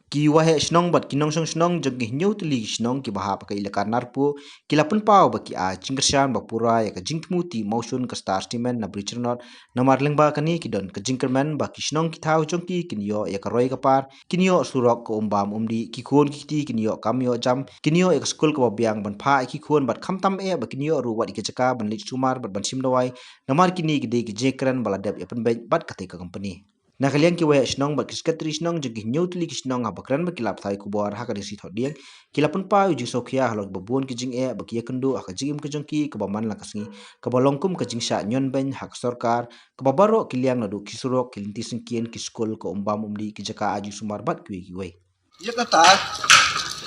ki wahe Shnong bat kinong Shnong jengki nyau teli Shnong ki baha pakai ilakar narpu kilapun pau baki a Jingkyrshan bapura ya ka jingtmuti motion ka star stimen na brichernot namar lengba kani ki don ka Jingkyrshan baki Shnong ki thau jongki kinyo ya ka roi ka par kinyo surok ko umbam umdi ki khon ki ti kinyo kamyo jam kinyo ya ka skul ka biang ban pha ki khon bat khamtam e ba kinyo ru wat ikechaka ban lik sumar bat ban simdawai namar kini ki de ki Jingkyrshan baladep ya pen bat katai ka company na kalian ki waya Shnong bat kiskatri Shnong jengki nyutli ki Shnong habakran ba kilap thai kubor ha ka disi thodiang kilapun pa ujing sokhia halok babun ki jing e ba ki yakendu ha ka jingim ka jongki ka baman la kasngi ka balongkum ka jingsha nyon ben hak sarkar ka babaro kiliang nadu kisurok kilinti sengkien ki skul ka umbam umdi ki jaka aju sumar bat ki wei ya kata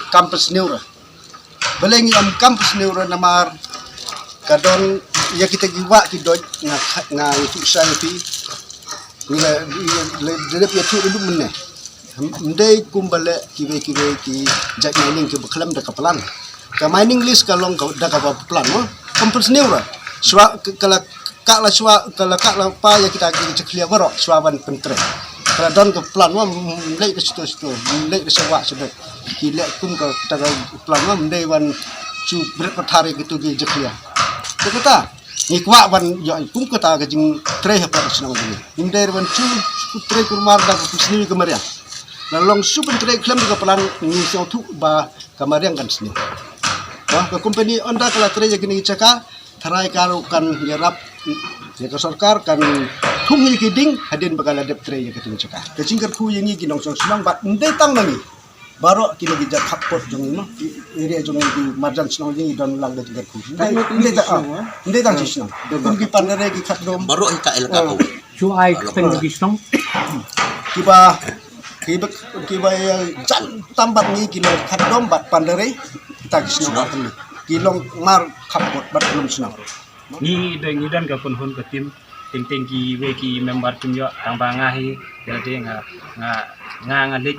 kampus neura belengi am kampus neura namar kadon ya kita giwa ki doj nga itu sapi nila le pia tu du menne ndai kumbale ki jak mining ki beklam da kapalan ka mining list kalong ka da kapalan no kampus neura swa kala kala swa kala kala pa ya kita ki ceklia baro swaban pentre kala don ka plan wa lei da situ lei da sewa sebe ki le kum ka ta plan wa ndai wan su bret pathare ki tu ki ceklia kata nikwa ban yo pun kata ka jing tre ha pa Shnong ni indai ban chu tre kurmar da kusni kemaria lalong su pen tre klam ka plan ni so thu ba kemariang kan sini bah ka company onda kala tre ya kini caka tharai karu kan yarap ya ka sarkar kan thung hi kiding hadin bakala dep tre ya kini caka ka jingkar khu yang ni kinong Shnong bat indai tang nami baro kini bijak hakpot jong ni area jong ni marjan Shnong ni don lang da jingkar khu indai tang Shnong kum ki panare ki khatdom baro ita elka ko chu ai pen ki Shnong kiba jan tambat ni kino khatdom bat pandare ta Shnong kilong mar khapot bat belum Shnong ni dan ka pun hun ka tim ting ki we ki member tim yo tang banga hi jadi nga lik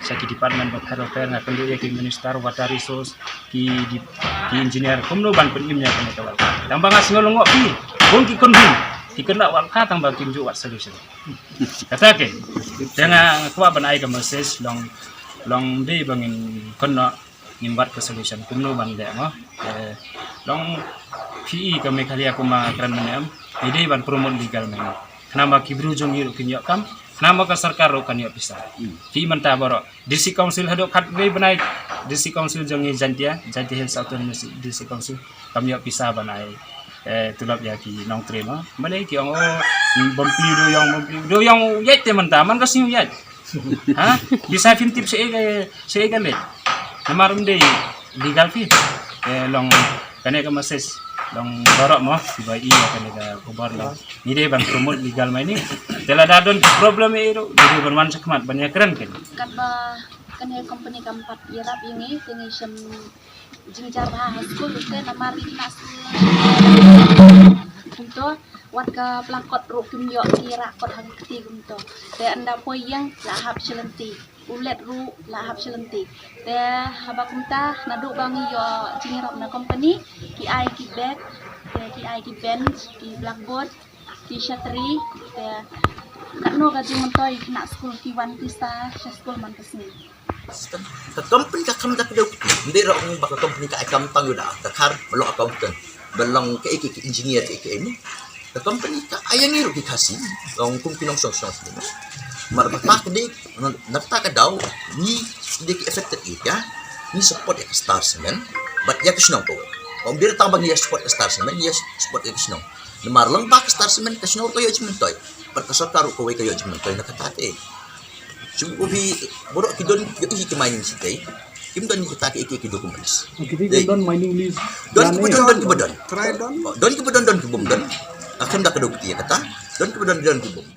saki department of health affairs nga pendu ya ki minister water resource ki engineer kumno ban pun imnya kan tawal tang banga singolong pi bong ki kon hin ki kena wal ka tang bang kim ju wat solution kata ke dengan kwa ban ai ka message long de bangin kono nimbat ke solution kumno ban de mo long PE kami kali aku ma kran menem ide ban promote legal men nama kibru jong yuk kinyo kam nama ka sarkar ro kan yo bisa fi manta baro DC council hadok khat be banai DC council jong jantia health autonomy DC council kam yo bisa banai tulap ya ki nong trema mane ki ong bompli do yang yet te manta man ka sing yet ha bisa film tip se kan le namarum de legal fi long kane ka message long borok mo tiba iya kan ka kubar lo ni de ban promote legal mai ni tela dadon problem e ro de berman sekmat banyak keren kan kaba kane company keempat yarap ini finisham Jingkyrshan high school itu Namar dinas untuk warga pelangkot ro kimyo kira kot hang keti kunto te anda poyang lahap selenti ulet ru lahap selenti te habakumta nadu bangi yo jingrap na company ki ai ki bed ki ai ki bench ki blackboard ki shatri te katno ka jingmentoi kena school ki wan pisa school man kesni ka company ka kam da pedo ndi ro ng ba company ka kam tang yuda ka kar belok accountant belong ke engineer ke ini ka company ka ayang iro ki kasi long kum kinong sosok ni marba ka de nata ka daw ni de ki affected ya ni support ya star semen but ya Shnong ko om bir tambang ya support star semen ya support ya Shnong namar lang ba star semen ka Shnong ko yo jmentoy par ka sarkar ko we ka yo jmentoy nakatate Cuma ubi borok kidon isi ke mining sitai, kim don kita ke iki dokumentas. kita don mining list Don ke bedon, try don ke bedon, akan dak kedok dia kata, don ke bedon ke bedon.